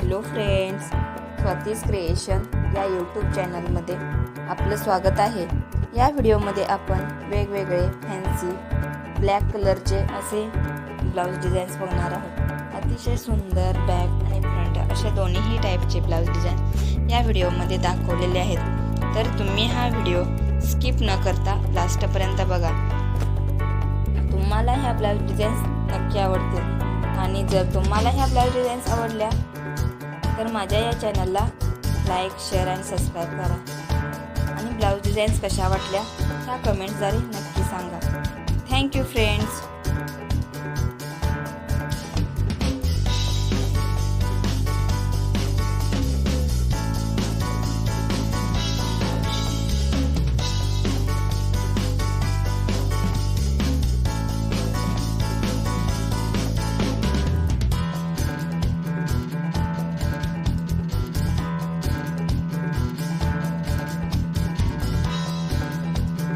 Hello friends, Swati's creation या YouTube चॅनलमध्ये आपलं स्वागत आहे। या व्हिडिओमध्ये आपण वेगवेगळे फॅन्सी ब्लॅक कलरचे असे ब्लाउज डिझाईन्स बघणार आहोत। अतिशय सुंदर बॅक आणि फ्रंट अशा दोन्हीही टाईपचे ब्लाउज डिझाईन या व्हिडिओमध्ये दाखवलेले आहेत। तर तुम्ही हा व्हिडिओ स्किप न करता लास्टपर्यंत बघा। तुम्हाला ह्या ब्लाउज डिझाईन्स नक्की आवडतील आणि जर तुम्हाला ह्या ब्लाउज डिझाईन्स आवडल्या तर माझ्या या चॅनलला लाईक, शेअर आणि सबस्क्राईब करा आणि ब्लाउज डिझाईन्स कशा वाटल्या ह्या कमेंट्सद्वारे नक्की सांगा। Thank you friends.